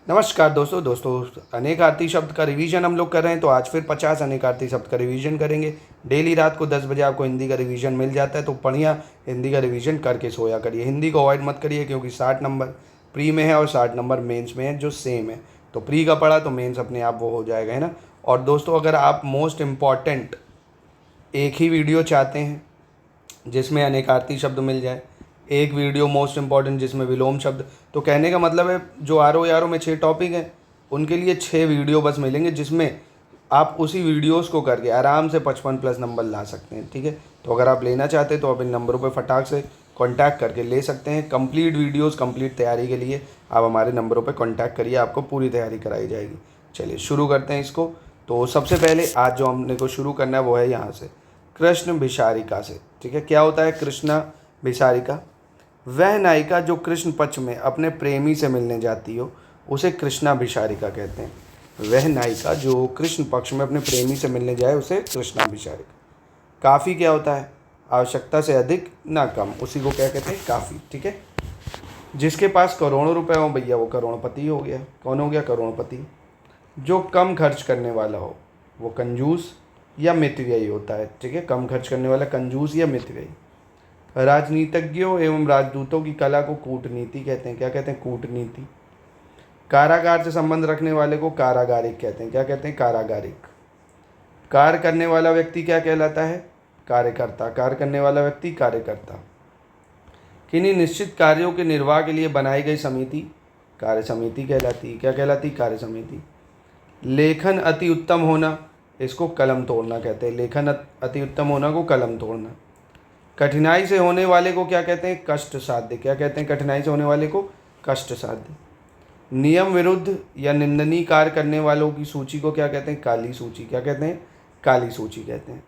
नमस्कार दोस्तों अनेकार्थी शब्द का रिवीजन हम लोग कर रहे हैं। तो आज फिर 50 अनेकार्थी शब्द का रिवीजन करेंगे। डेली रात को 10 बजे आपको हिंदी का रिवीजन मिल जाता है, तो बढ़िया हिंदी का रिवीजन करके सोया करिए। हिंदी को अवॉइड मत करिए, क्योंकि 60 नंबर प्री में है और 60 नंबर मेंस में है, जो सेम है। तो प्री का पढ़ा तो मेंस अपने आप वो हो जाएगा, है ना। और दोस्तों, अगर आप मोस्ट इम्पॉर्टेंट एक ही वीडियो चाहते हैं जिसमें अनेकार्थी शब्द मिल जाए, एक वीडियो मोस्ट इम्पॉर्टेंट जिसमें विलोम शब्द, तो कहने का मतलब है जो आर ओ में 6 टॉपिक हैं, उनके लिए 6 वीडियो बस मिलेंगे, जिसमें आप उसी वीडियोस को करके आराम से 55+ नंबर ला सकते हैं। ठीक है, तो अगर आप लेना चाहते हैं तो आप इन नंबरों पर फटाक से कांटेक्ट करके ले सकते हैं। कंप्लीट वीडियोस कंप्लीट तैयारी के लिए आप हमारे नंबरों पर कांटेक्ट करिए, आपको पूरी तैयारी कराई जाएगी। चलिए शुरू करते हैं इसको। तो सबसे पहले आज जो हमने को शुरू करना है वो है यहाँ से, कृष्ण भिसारिका से। ठीक है, क्या होता है कृष्ण भिसारिका? वह नायिका जो कृष्ण पक्ष में अपने प्रेमी से मिलने जाती हो, उसे कृष्णाभिसारिका कहते हैं। वह नायिका जो कृष्ण पक्ष में अपने प्रेमी से मिलने जाए, उसे कृष्णाभिसारिका। काफ़ी क्या होता है? आवश्यकता से अधिक ना कम, उसी को क्या कहते हैं? काफ़ी। ठीक है, जिसके पास करोड़ों रुपए हो भैया, वो करोड़पति हो गया। कौन हो गया? करोड़पति। जो कम खर्च करने वाला हो, वो कंजूस या मितव्ययी होता है। ठीक है, कम खर्च करने वाला कंजूस या मितव्ययी। राजनीतिज्ञों एवं राजदूतों की कला को कूटनीति कहते हैं। क्या कहते हैं? कूटनीति। कारागार से संबंध रखने वाले को कारागारिक कहते हैं। क्या कहते हैं? कारागारिक। कार्य करने वाला व्यक्ति क्या कहलाता है? कार्यकर्ता। कार्य करने वाला व्यक्ति कार्यकर्ता। किन्हीं निश्चित कार्यों के निर्वाह के लिए बनाई गई समिति कार्य समिति कहलाती है। क्या कहलाती? कार्य समिति। लेखन अति उत्तम होना, इसको कलम तोड़ना कहते हैं। लेखन अति उत्तम होना को कलम तोड़ना। कठिनाई से होने वाले को क्या कहते हैं? कष्ट साध्य। क्या कहते हैं? कठिनाई से होने वाले को कष्ट साध्य। नियम विरुद्ध या निंदनीय कार्य करने वालों की सूची को क्या कहते हैं? काली सूची। क्या कहते हैं? काली सूची कहते हैं।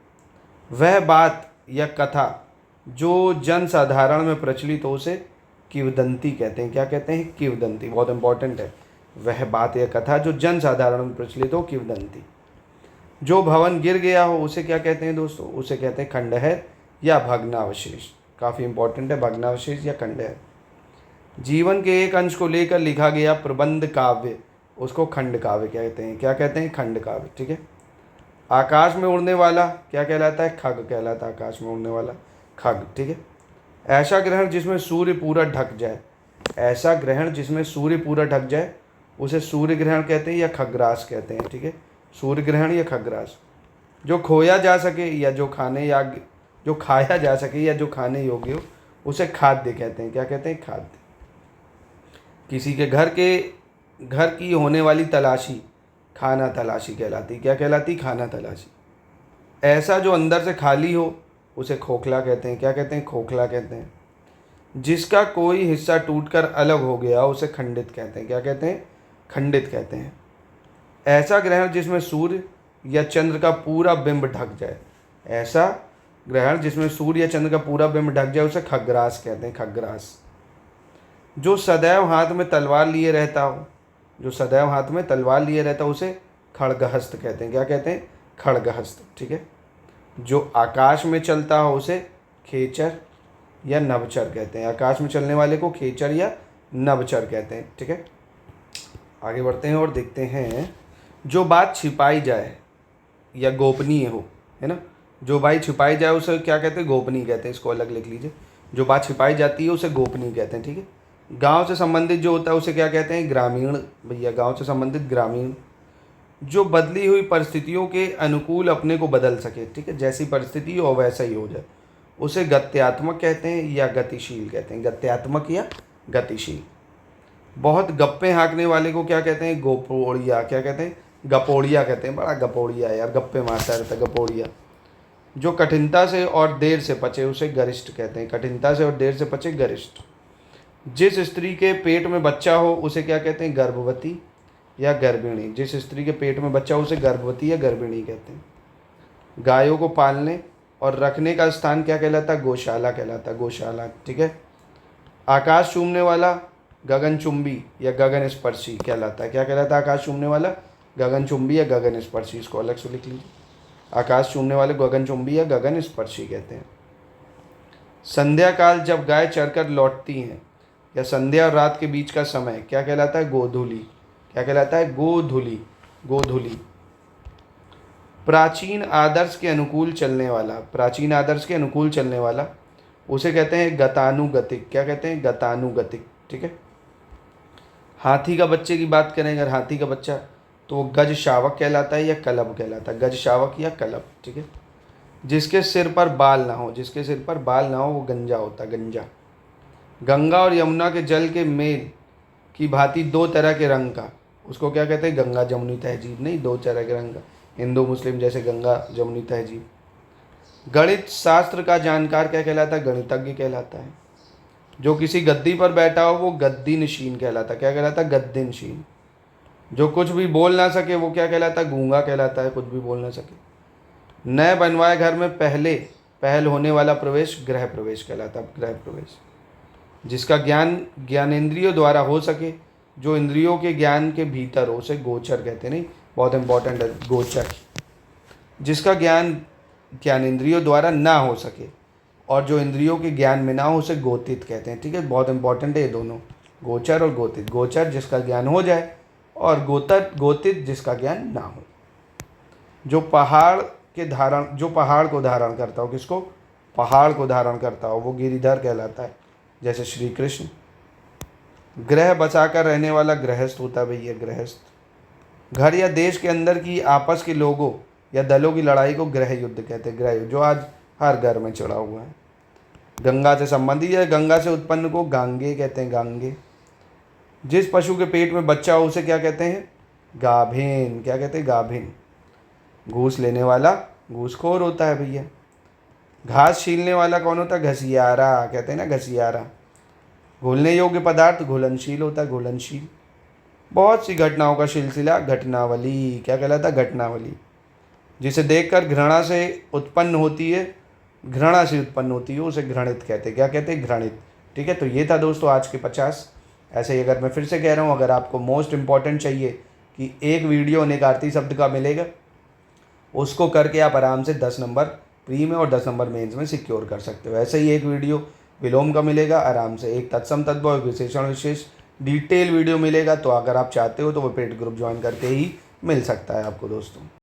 वह बात या कथा जो जन साधारण में प्रचलित हो, उसे किंवदंती कहते हैं। क्या कहते हैं? किंवदंती। बहुत इंपॉर्टेंट है। वह बात या कथा जो जन साधारण में प्रचलित हो, किंवदंती। जो भवन गिर गया हो, उसे क्या कहते हैं दोस्तों? उसे कहते हैं खंडहर या भग्नावशेष। काफ़ी इंपॉर्टेंट है, भग्नावशेष या खंडहर। जीवन के एक अंश को लेकर लिखा गया प्रबंध काव्य, उसको खंड काव्य कहते हैं। क्या कहते हैं? खंड काव्य। ठीक है। आकाश में उड़ने वाला क्या कहलाता है? खग कहलाता है। आकाश में उड़ने वाला खग। ठीक है। ऐसा ग्रहण जिसमें सूर्य पूरा ढक जाए, ऐसा ग्रहण जिसमें सूर्य पूरा ढक जाए, उसे सूर्य ग्रहण कहते हैं या खग्रास कहते हैं। ठीक है, सूर्य ग्रहण या खग्रास। जो खोया जा सके या जो खाया जा सके या जो खाने योग्य हो, उसे खाद्य कहते हैं। क्या कहते हैं? खाद्य। किसी के घर की होने वाली तलाशी खाना तलाशी कहलाती। क्या कहलाती? खाना तलाशी। ऐसा जो अंदर से खाली हो, उसे खोखला कहते हैं। क्या कहते हैं? खोखला कहते हैं। जिसका कोई हिस्सा टूटकर अलग हो गया, उसे खंडित कहते हैं। क्या कहते हैं? खंडित कहते हैं। ऐसा ग्रहण जिसमें सूर्य या चंद्र का पूरा बिंब ढक जाए, ऐसा ग्रहण जिसमें सूर्य या चंद्र का पूरा बिंब ढक जाए, उसे खग्रास कहते हैं। खग्रास। जो सदैव हाथ में तलवार लिए रहता हो, जो सदैव हाथ में तलवार लिए रहता हो, उसे खड़गहस्त कहते हैं। क्या कहते हैं? खड़गहस्त। ठीक है। जो आकाश में चलता हो, उसे खेचर या नभचर कहते हैं। आकाश में चलने वाले को खेचर या नभचर कहते हैं। ठीक है, आगे बढ़ते हैं और देखते हैं। जो बात छिपाई जाए या गोपनीय हो, है ना, जो बात छिपाई जाए उसे क्या कहते हैं? गोपनीय कहते हैं। इसको अलग लिख लीजिए। जो बात छिपाई जाती है उसे गोपनीय कहते हैं। ठीक है। गांव से संबंधित जो होता है उसे क्या कहते हैं? ग्रामीण। भैया, गांव से संबंधित ग्रामीण। जो बदली हुई परिस्थितियों के अनुकूल अपने को बदल सके, ठीक है, जैसी परिस्थिति हो वैसा ही हो जाए, उसे गत्यात्मक कहते हैं या गतिशील कहते हैं। गत्यात्मक या गतिशील। बहुत गप्पे हाँकने वाले को क्या कहते हैं? गोपोड़िया। क्या कहते हैं? गपोड़िया कहते हैं। बड़ा गपोड़िया है यार, गप्पे मारता रहता है, गपोड़िया। जो कठिनता से और देर से पचे, उसे गरिष्ठ कहते हैं। कठिनता से और देर से पचे, गरिष्ठ। जिस स्त्री के पेट में बच्चा हो, उसे क्या कहते हैं? गर्भवती या गर्भिणी। जिस स्त्री के पेट में बच्चा हो, उसे गर्भवती या गर्भिणी कहते हैं। गायों को पालने और रखने का स्थान क्या कहलाता है? गौशाला कहलाता है। गौशाला। ठीक है। आकाश चूमने वाला गगनचुंबी या गगन स्पर्शी कहलाता है। क्या कहलाता है? आकाश चूमने वाला गगनचुंबी या गगन स्पर्शी। इसको अलग से लिख लीजिए। आकाश चूमने वाले गगनचुंबी या गगन स्पर्शी कहते हैं। संध्या काल जब गाय चरकर लौटती हैं, या संध्या और रात के बीच का समय क्या कहलाता है? गोधूली। क्या कहलाता है? गोधूली। गोधूली। प्राचीन आदर्श के अनुकूल चलने वाला, प्राचीन आदर्श के अनुकूल चलने वाला उसे कहते हैं गतानुगतिक। क्या कहते हैं? गतानुगतिक। ठीक है। हाथी का बच्चे की बात करें अगर, हाथी का बच्चा, तो वो गज शावक कहलाता है या कलब कहलाता है? गज शावक या कलब। ठीक है। जिसके सिर पर बाल ना हो, जिसके सिर पर बाल ना हो वो गंजा होता है, गंजा। गंगा और यमुना के जल के मेल की भांति दो तरह के रंग का, उसको क्या कहते हैं? गंगा जमुनी तहजीब। नहीं, दो तरह के रंग का, हिंदू मुस्लिम जैसे गंगा जमुनी तहजीब। गणित शास्त्र का जानकार क्या कहलाता है? गणितज्ञ कहलाता है। जो किसी गद्दी पर बैठा हो वो गद्दी नशीन कहलाता है। क्या कहलाता है? गद्दी नशीन। जो कुछ भी बोल ना सके वो क्या कहलाता है? गूंगा कहलाता है, कुछ भी बोल ना सके। नए बनवाए घर में पहल होने वाला प्रवेश गृह प्रवेश कहलाता है, गृह प्रवेश। जिसका ज्ञान ज्ञानेंद्रियों द्वारा हो सके, जो इंद्रियों के ज्ञान के भीतर हो, उसे गोचर कहते हैं। नहीं, बहुत इंपॉर्टेंट है, गोचर। जिसका ज्ञान ज्ञानेंद्रियों द्वारा ना हो सके और जो इंद्रियों के ज्ञान में ना हो उसे गोतित कहते हैं। ठीक है, बहुत इंपॉर्टेंट है ये दोनों, गोचर और गोतित। गोचर जिसका ज्ञान हो जाए और गोतित जिसका ज्ञान ना हो। जो पहाड़ को धारण करता हो, किसको? पहाड़ को धारण करता हो, वो गिरिधर कहलाता है, जैसे श्री कृष्ण। ग्रह बचाकर रहने वाला गृहस्थ होता है भैया, गृहस्थ। घर या देश के अंदर की आपस के लोगों या दलों की लड़ाई को गृह युद्ध कहते हैं, गृह युद्ध, जो आज हर घर में चढ़ा हुआ है। गंगा से संबंधित या गंगा से उत्पन्न को गांगे कहते हैं, गांगे। जिस पशु के पेट में बच्चा हो उसे क्या कहते हैं? गाभिन। क्या कहते हैं? गाभिन। घूस लेने वाला घूसखोर होता है भैया। घास छीलने वाला कौन होता है? घसियारा। कहते हैं ना, घसियारा। घुलने योग्य पदार्थ घुलनशील होता है, घुलनशील। बहुत सी घटनाओं का सिलसिला घटनावली। क्या कहलाता है? घटनावली। जिसे देखकर घृणा से उत्पन्न होती है, घृणा से उत्पन्न होती है, उसे घृणित कहते हैं। क्या कहते हैं? घृणित। ठीक है, तो ये था दोस्तों आज के 50। ऐसे ही अगर मैं फिर से कह रहा हूँ, अगर आपको मोस्ट इम्पॉर्टेंट चाहिए कि एक वीडियो अनेकार्थी शब्द का मिलेगा, उसको करके आप आराम से 10 नंबर प्री में और 10 नंबर मेंस में सिक्योर कर सकते हो। ऐसे ही एक वीडियो विलोम का मिलेगा आराम से, एक तत्सम तत्व और विशेषण विशेष डिटेल वीडियो मिलेगा। तो अगर आप चाहते हो तो वो पेड ग्रुप ज्वाइन करके ही मिल सकता है आपको दोस्तों।